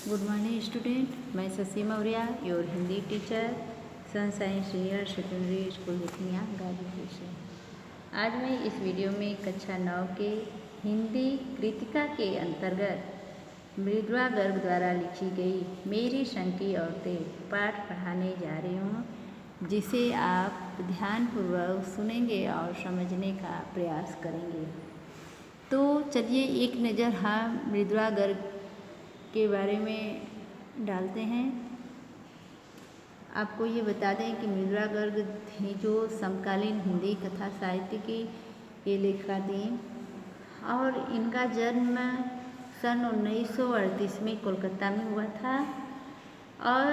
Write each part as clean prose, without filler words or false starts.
Good morning student, मैं Shashi Maurya, your Hindi teacher, sunshine senior secondary school Lakhania Ghazipur से। आज मैं इस वीडियो में कक्षा 9 के हिंदी कृतिका के अंतर्गत मृदुला गर्ग द्वारा लिखी गई मेरी संग की औरतें पाठ पढ़ाने जा रही हूँ, जिसे आप ध्यानपूर्वक सुनेंगे और समझने का प्रयास करेंगे। तो चलिए एक नज़र हम मृदुला गर्ग के बारे में डालते हैं। आपको ये बता दें कि मृदुला गर्ग थी जो समकालीन हिंदी कथा साहित्य की ये लेखिका थी और इनका जन्म सन 1938 में कोलकाता में हुआ था और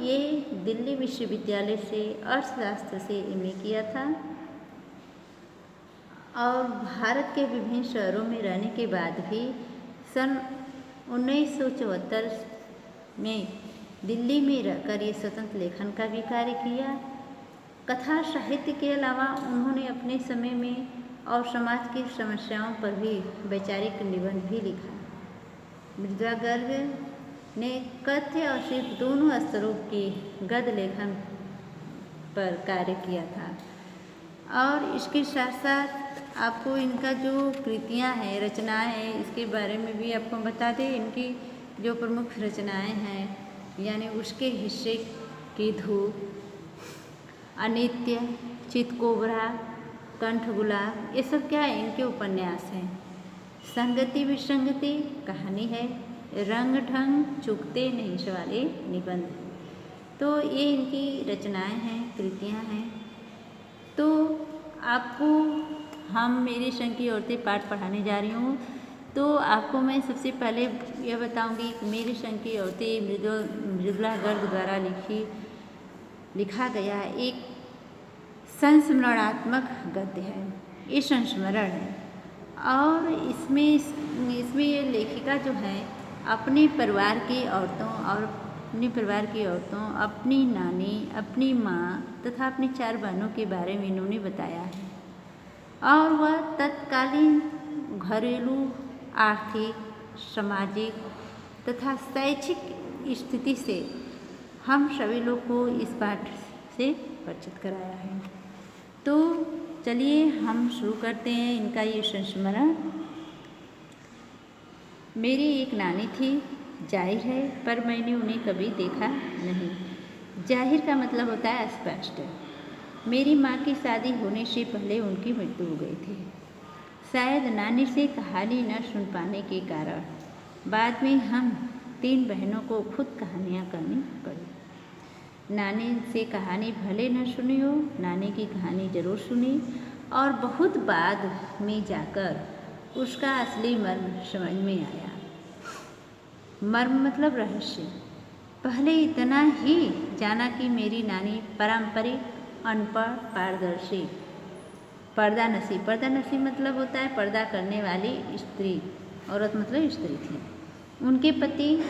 ये दिल्ली विश्वविद्यालय से अर्थशास्त्र से एमए किया था और भारत के विभिन्न शहरों में रहने के बाद भी सन 1974 में दिल्ली में रहकर ये स्वतंत्र लेखन का भी कार्य किया। कथा साहित्य के अलावा उन्होंने अपने समय में और समाज की समस्याओं पर भी वैचारिक निबंध भी लिखा। मृदुला गर्ग ने कथ्य और सिर्फ दोनों स्तरों के गद्य लेखन पर कार्य किया था और इसके साथ साथ आपको इनका जो कृतियाँ हैं, रचनाएं हैं, इसके बारे में भी आपको बता दें। इनकी जो प्रमुख रचनाएं हैं यानी उसके हिस्से की धूप, अनित्य, चितकोबरा, कंठ गुलाब, ये सब क्या है, इनके उपन्यास हैं। संगति विसंगति कहानी है, रंग ढंग चूकते नहीं वाले निबंध। तो ये इनकी रचनाएं हैं, कृतियाँ हैं। तो आपको हम मेरी संग की औरतें पाठ पढ़ाने जा रही हूँ। तो आपको मैं सबसे पहले यह बताऊंगी कि मेरी संग की औरतें मृदुला गर्ग द्वारा लिखा गया एक संस्मरणात्मक गद्य है। ये संस्मरण है और इसमें ये लेखिका जो है अपने परिवार की औरतों और अपनी नानी, अपनी माँ तथा अपनी 4 बहनों के बारे में इन्होंने बताया है और वह तत्कालीन घरेलू, आर्थिक, सामाजिक तथा शैक्षिक स्थिति से हम सभी लोग को इस पाठ से परिचित कराया है। तो चलिए हम शुरू करते हैं इनका ये संस्मरण। मेरी एक नानी थी, जाहिर है, पर मैंने उन्हें कभी देखा नहीं। जाहिर का मतलब होता है स्पष्ट। मेरी माँ की शादी होने से पहले उनकी मृत्यु हो गई थी, शायद नानी से कहानी न सुन पाने के कारण। बाद में हम 3 बहनों को खुद कहानियाँ करनी पड़ी। नानी से कहानी भले न सुनी हो, नानी की कहानी ज़रूर सुनी और बहुत बाद में जाकर उसका असली मर्म समझ में आया। मर्म मतलब रहस्य। पहले इतना ही जाना कि मेरी नानी पारंपरिक, अनपढ़, पारदर्शी, पर्दानशी मतलब होता है पर्दा करने वाली स्त्री, औरत मतलब स्त्री थी। उनके पति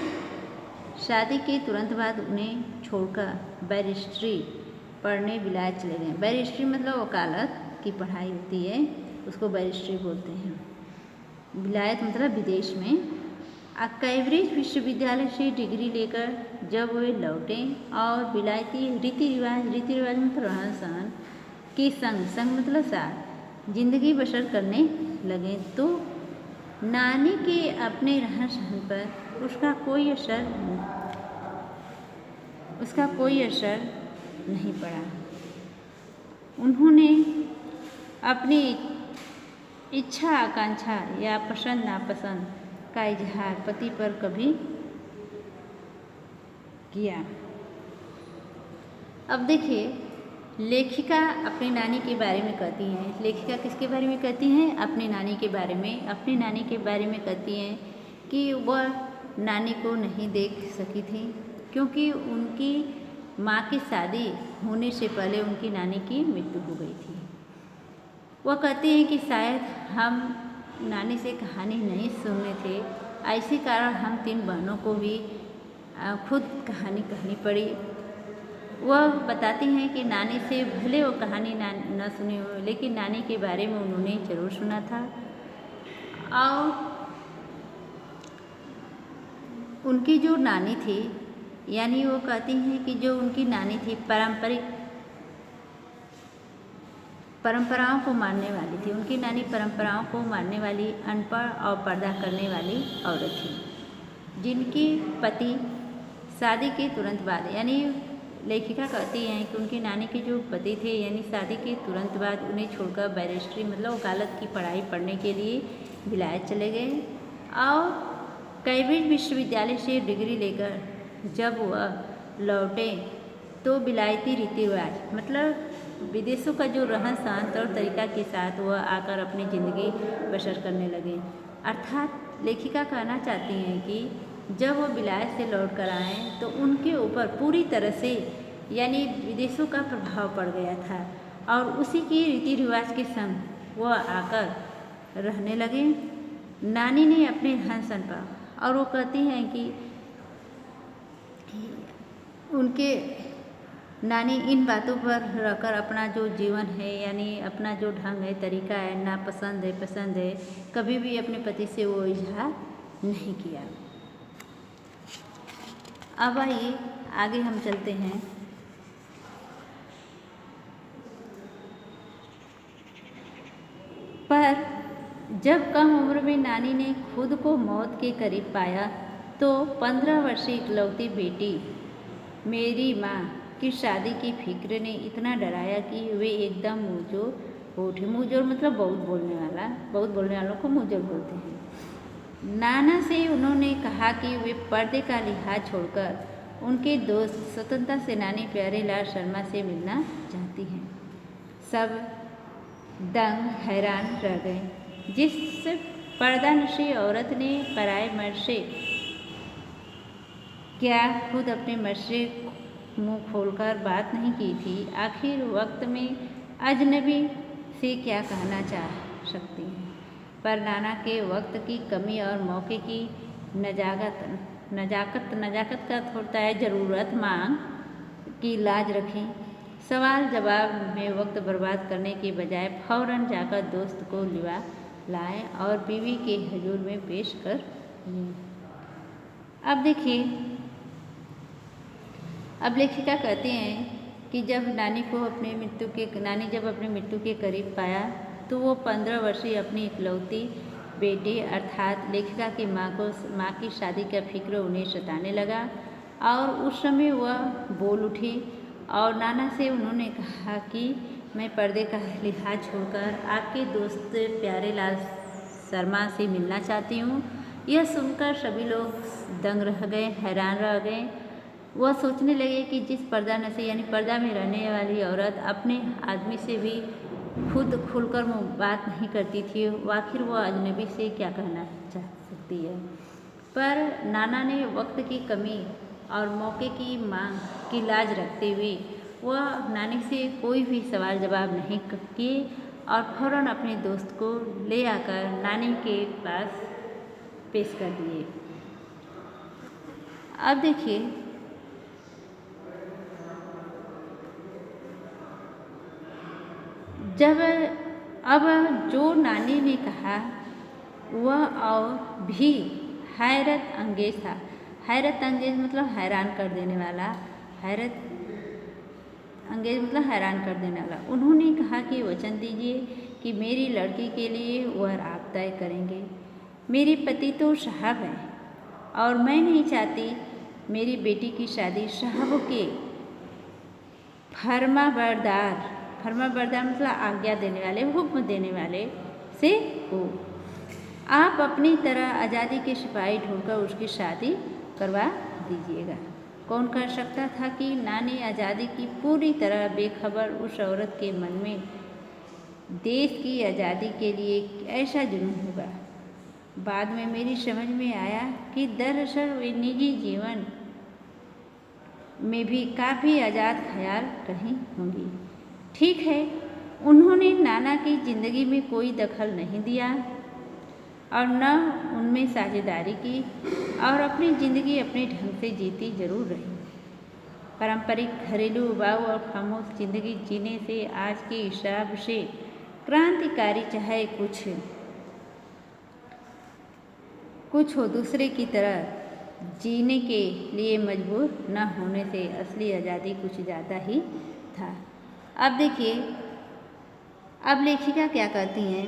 शादी के तुरंत बाद उन्हें छोड़कर बैरिस्ट्री पढ़ने विलायत चले गए। बैरिस्ट्री मतलब वकालत की पढ़ाई होती है, उसको बैरिस्ट्री बोलते हैं। विलायत मतलब विदेश में। कैम्ब्रिज विश्वविद्यालय से डिग्री लेकर जब वे लौटे और विलायती रीति रिवाज मतलब रहन सहन के संग मतलब साथ जिंदगी बसर करने लगे, तो नानी के अपने रहन सहन पर उसका कोई असर नहीं पड़ा। उन्होंने अपनी इच्छा आकांक्षा या पसंद नापसंद का इजहार पति पर कभी किया। अब देखिए, लेखिका अपनी नानी के बारे में कहती हैं। लेखिका किसके बारे में कहती हैं? अपनी नानी के बारे में। अपनी नानी के बारे में कहती हैं कि वह नानी को नहीं देख सकी थी क्योंकि उनकी माँ की शादी होने से पहले उनकी नानी की मृत्यु हो गई थी। वह कहती हैं कि शायद हम नानी से कहानी नहीं सुनने थे, ऐसे कारण हम 3 बहनों को भी खुद कहानी कहनी पड़ी। वह बताती हैं कि नानी से भले वो कहानी न सुनी हो, लेकिन नानी के बारे में उन्होंने ज़रूर सुना था और उनकी जो नानी थी, यानी वो कहती हैं कि जो उनकी नानी थी परंपराओं को मानने वाली थी। उनकी नानी परंपराओं को मानने वाली, अनपढ़ और पर्दा करने वाली औरत थी, जिनकी पति शादी के तुरंत बाद, यानी लेखिका कहती हैं कि उनकी नानी के जो पति थे, यानी शादी के तुरंत बाद उन्हें छोड़कर बैरिस्ट्री मतलब वकालत की पढ़ाई पढ़ने के लिए विलायत चले गए और कैम्ब्रिज विश्वविद्यालय से डिग्री लेकर जब वह लौटे तो विलायती रीति रिवाज मतलब विदेशों का जो रहन सहन तौर तरीका के साथ वह आकर अपनी ज़िंदगी बसर करने लगे। अर्थात लेखिका कहना चाहती हैं कि जब वो विलायत से लौट कर आए तो उनके ऊपर पूरी तरह से यानी विदेशों का प्रभाव पड़ गया था और उसी की रीति रिवाज के संग वह आकर रहने लगे। नानी ने अपने रहन सहन पर, और वो कहती हैं कि उनके नानी इन बातों पर रहकर अपना जो जीवन है, यानी अपना जो ढंग है, तरीका है, ना पसंद है पसंद है, कभी भी अपने पति से वो इजहार नहीं किया। अब आइए आगे हम चलते हैं। पर जब कम उम्र में नानी ने खुद को मौत के करीब पाया तो 15 वर्षीय इकलौती बेटी मेरी माँ की शादी की फिक्र ने इतना डराया कि वे एकदम मुँहजोर हो उठी। मुँहजोर मतलब बहुत बोलने वालों को मुँहजोर बोलते हैं। नाना से उन्होंने कहा कि वे पर्दे का लिहाज छोड़कर उनके दोस्त स्वतंत्रता सेनानी प्यारेलाल शर्मा से मिलना चाहती हैं। सब दंग हैरान रह गए। जिस पर्दानशी औरत ने पराए मर्द से क्या खुद अपने मर्द से मुँह खोलकर बात नहीं की थी, आखिर वक्त में अजनबी से क्या कहना चाह सकती हैं। पर नाना के वक्त की कमी और मौके की नजाकत का होता है ज़रूरत मांग की लाज रखें। सवाल जवाब में वक्त बर्बाद करने के बजाय फौरन जाकर दोस्त को लिवा लाएं और बीवी के हजूर में पेश कर लें। अब देखिए, अब लेखिका कहते हैं कि जब नानी जब अपनी मृत्यु के करीब पाया तो वो 15 वर्षीय अपनी इकलौती बेटी अर्थात लेखिका की माँ की शादी का फिक्र उन्हें सताने लगा और उस समय वह बोल उठी और नाना से उन्होंने कहा कि मैं पर्दे का लिहाज छोड़कर आपके दोस्त प्यारेलाल शर्मा से मिलना चाहती हूँ। यह सुनकर सभी लोग दंग रह गए, हैरान रह गए। वह सोचने लगे कि जिस पर्दानशी यानी पर्दा में रहने वाली औरत अपने आदमी से भी खुद खुलकर बात नहीं करती थी, आखिर वह अजनबी से क्या कहना चाह सकती है। पर नाना ने वक्त की कमी और मौके की मांग की लाज रखते हुए वह नानी से कोई भी सवाल जवाब नहीं किए और फौरन अपने दोस्त को ले आकर नानी के पास पेश कर दिए। अब देखिए, अब जो नानी ने कहा वह और भी हैरत अंगेज था। हैरत अंगेज मतलब हैरान कर देने वाला, हैरान कर देने वाला। उन्होंने कहा कि वचन दीजिए कि मेरी लड़की के लिए वह आप तय करेंगे। मेरे पति तो साहब हैं और मैं नहीं चाहती मेरी बेटी की शादी साहब के फरमाबरदार मतलब आज्ञा देने वाले, हुक्म देने वाले से हो। आप अपनी तरह आज़ादी के सिपाही ढूंढकर उसकी शादी करवा दीजिएगा। कौन कर सकता था कि नानी आज़ादी की पूरी तरह बेखबर उस औरत के मन में देश की आज़ादी के लिए ऐसा जुनून होगा। बाद में मेरी समझ में आया कि दरअसल वे निजी जीवन में भी काफ़ी आज़ाद ख्याल रही होंगी। ठीक है, उन्होंने नाना की ज़िंदगी में कोई दखल नहीं दिया और न उनमें साझेदारी की और अपनी ज़िंदगी अपने ढंग से जीती जरूर रही। पारंपरिक घरेलू उबाऊ और खामोश ज़िंदगी जीने से आज के हिसाब से क्रांतिकारी चाहे कुछ हो दूसरे की तरह जीने के लिए मजबूर न होने से असली आज़ादी कुछ ज़्यादा ही था। अब देखिए, अब लेखिका क्या कहती हैं,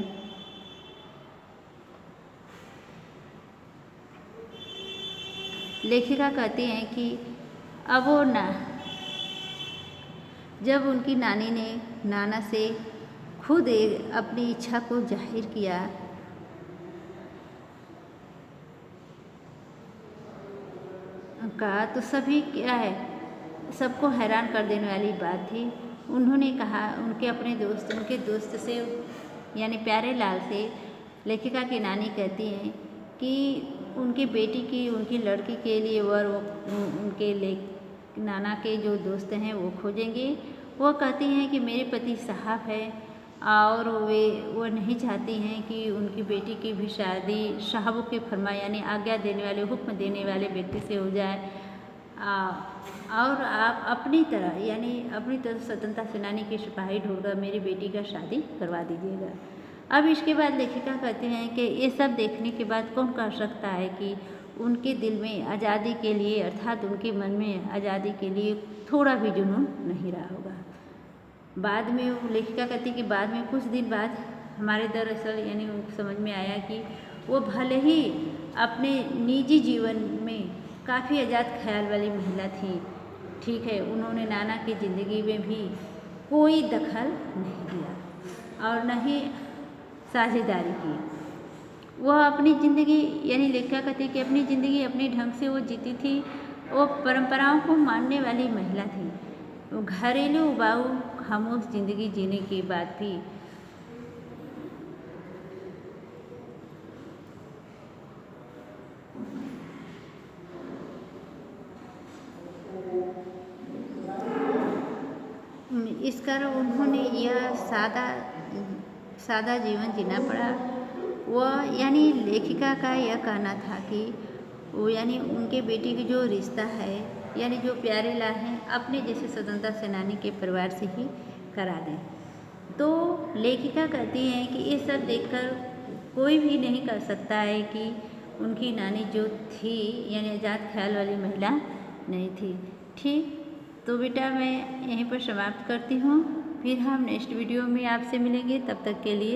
लेखिका कहती हैं कि अब वो जब उनकी नानी ने नाना से खुद अपनी इच्छा को जाहिर किया तो सभी क्या है, सबको हैरान कर देने वाली बात थी। उन्होंने कहा, उनके दोस्त से यानी प्यारे लाल से लेखिका की नानी कहती हैं कि उनकी बेटी की, उनकी लड़की के लिए वर उनके नाना के जो दोस्त हैं वो खोजेंगे। वो कहती हैं कि मेरे पति साहब है और वो नहीं चाहती हैं कि उनकी बेटी की भी शादी साहबों के फरमाए यानी आज्ञा देने वाले, हुक्म देने वाले व्यक्ति से हो जाए। और आप अपनी तरह स्वतंत्रता सेनानी के सिपाही ढूंढकर मेरी बेटी का शादी करवा दीजिएगा। अब इसके बाद लेखिका कहती हैं कि ये सब देखने के बाद कौन कह सकता है कि उनके दिल में आज़ादी के लिए, अर्थात उनके मन में आज़ादी के लिए थोड़ा भी जुनून नहीं रहा होगा। बाद में वो लेखिका कहती कि बाद में कुछ दिन बाद हमारे दरअसल यानी उनको समझ में आया कि वो भले ही अपने निजी जीवन में काफ़ी आज़ाद ख्याल वाली महिला थी, ठीक है, उन्होंने नाना की ज़िंदगी में भी कोई दखल नहीं दिया और न ही साझेदारी की। वह अपनी ज़िंदगी यानी लेखिका कहती कि अपनी ज़िंदगी अपने ढंग से वो जीती थी। वो परंपराओं को मानने वाली महिला थी। वो घरेलू उबाऊ खामोश ज़िंदगी जीने के बाद भी इस कारण उन्होंने यह सादा जीवन जीना पड़ा। वह यानी लेखिका का यह कहना था कि वो यानी उनके बेटी की जो रिश्ता है यानी जो प्यारे लाल हैं अपने जैसे स्वतंत्रता सेनानी के परिवार से ही करा दें। तो लेखिका कहती हैं कि ये सब देखकर कोई भी नहीं कह सकता है कि उनकी नानी जो थी यानी आज़ाद ख्याल वाली महिला नहीं थी। ठीक, तो बेटा मैं यहीं पर समाप्त करती हूँ। फिर हम नेक्स्ट वीडियो में आपसे मिलेंगे, तब तक के लिए